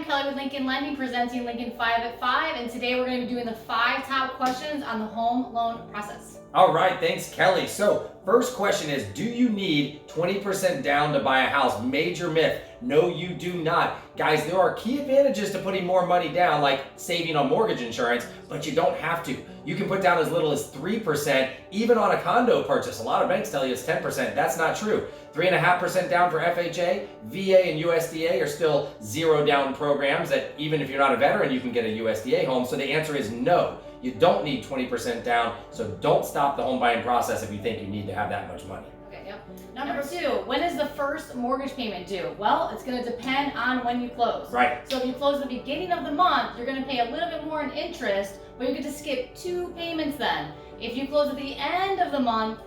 I'm Kelly with Lincoln Lending, presenting Lincoln 5 at 5, and today we're going to be doing the 5 top questions on the home loan process. All right, thanks, Kelly. So, first question is, do you need 20% down to buy a house? Major myth. No, you do not. Guys, there are key advantages to putting more money down, like saving on mortgage insurance, but you don't have to. You can put down as little as 3%, even on a condo purchase. A lot of banks tell you it's 10%. That's not true. 3.5% down for FHA, VA, and USDA are still zero down programs that even if you're not a veteran, you can get a USDA home. So the answer is no. You don't need 20% down, so don't stop the home buying process if you think you need to have that much money. Okay, yep. Number 2, when is the first mortgage payment due? Well, it's going to depend on when you close. Right. So if you close at the beginning of the month, you're going to pay a little bit more in interest, but you get to skip 2 payments then. If you close at the end of the month,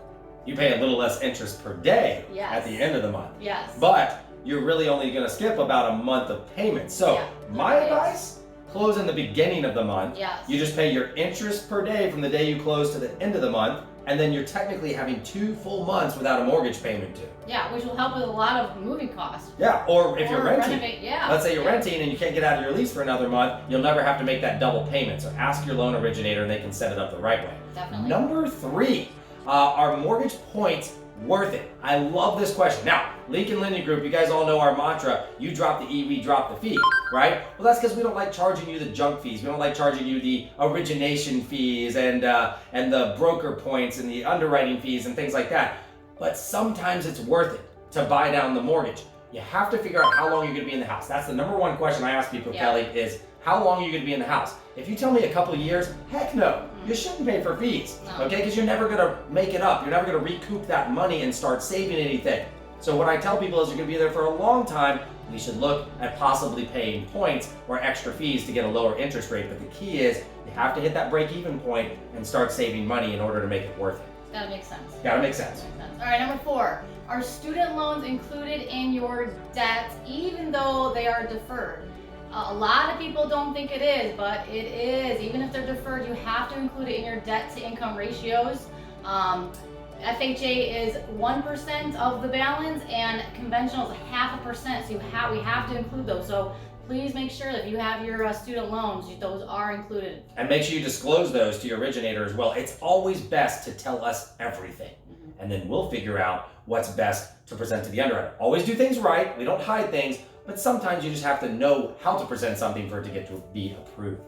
you pay a little less interest per day Yes. at the end of the month. Yes. But you're really only going to skip about a month of payments. So Yeah, my okay. advice, close in the beginning of the month. Yes. You just pay your interest per day from the day you close to the end of the month, and then you're technically having 2 full months without a mortgage payment due. Yeah, which will help with a lot of moving costs. Yeah, or if you're renting. Renovate, yeah. Let's say you're Yeah. renting and you can't get out of your lease for another month, you'll never have to make that double payment. So ask your loan originator and they can set it up the right way. Definitely. Number 3, are mortgage points worth it? I love this question. Now, Lincoln Lending Group, you guys all know our mantra, you drop the E, we drop the fee, right? Well, that's because we don't like charging you the junk fees. We don't like charging you the origination fees and the broker points and the underwriting fees and things like that. But sometimes it's worth it to buy down the mortgage. You have to figure out how long you're going to be in the house. That's the number 1 question I ask people, Yeah. Kelly, is how long are you going to be in the house? If you tell me a couple of years, heck no. You shouldn't pay for fees, No. okay? Because you're never going to make it up. You're never going to recoup that money and start saving anything. So what I tell people is you're going to be there for a long time. You should look at possibly paying points or extra fees to get a lower interest rate. But the key is you have to hit that break-even point and start saving money in order to make it worth it. It's gotta make sense. Gotta make sense. All right, number 4. Are student loans included in your debt even though they are deferred? A lot of people don't think it is, but it is. Even if they're deferred, you have to include it in your debt to income ratios. FHA is 1% of the balance and conventional is 0.5%. So we have to include those. So please make sure that if you have your student loans, those are included. And make sure you disclose those to your originator as well. It's always best to tell us everything. And then we'll figure out what's best to present to the underwriter. Always do things right. We don't hide things, but sometimes you just have to know how to present something for it to get to be approved.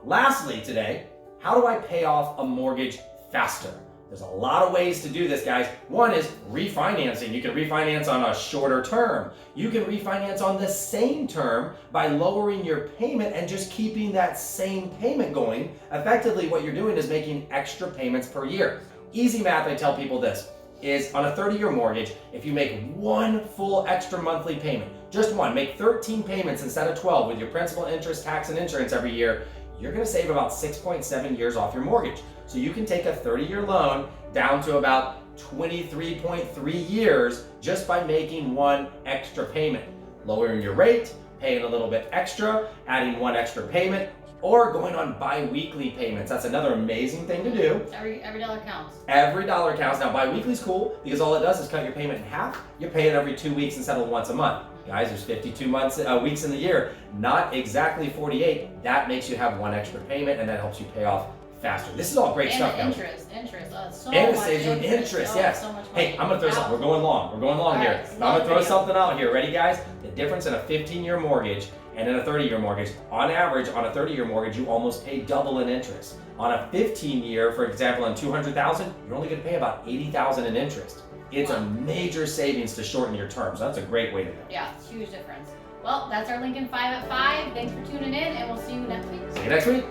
Lastly today, how do I pay off a mortgage faster? There's a lot of ways to do this, guys. One is refinancing. You can refinance on a shorter term. You can refinance on the same term by lowering your payment and just keeping that same payment going. Effectively, what you're doing is making extra payments per year. Easy math, I tell people this, is on a 30-year mortgage, if you make 1 full extra monthly payment, just 1, make 13 payments instead of 12 with your principal, interest, tax, and insurance every year, you're gonna save about 6.7 years off your mortgage. So you can take a 30-year loan down to about 23.3 years just by making 1 extra payment. Lowering your rate, paying a little bit extra, adding 1 extra payment, or going on bi-weekly payments. That's another amazing thing to do. Every dollar counts. Every dollar counts. Now, bi-weekly is cool because all it does is cut your payment in half. You pay it every 2 weeks instead of once a month. Guys, there's 52 weeks in the year, not exactly 48. That makes you have 1 extra payment and that helps you pay off faster. This is all great And stuff, the guys. interest. So And it much saves you in interest, Oh, yes. so much Hey, money. I'm gonna throw something. We're going long. All here. right, I'm gonna throw video. something out here. Ready, guys? The difference in a 15-year mortgage and in a 30-year mortgage, on average, on a 30-year mortgage, you almost pay double in interest. On a 15-year, for example, on $200,000, you're only gonna pay about $80,000 in interest. It's a Wow. major savings to shorten your term, so that's a great way to go. Yeah, it's a huge difference. Well, that's our Lincoln 5 at 5. Thanks for tuning in, and we'll see you next week. See you next week.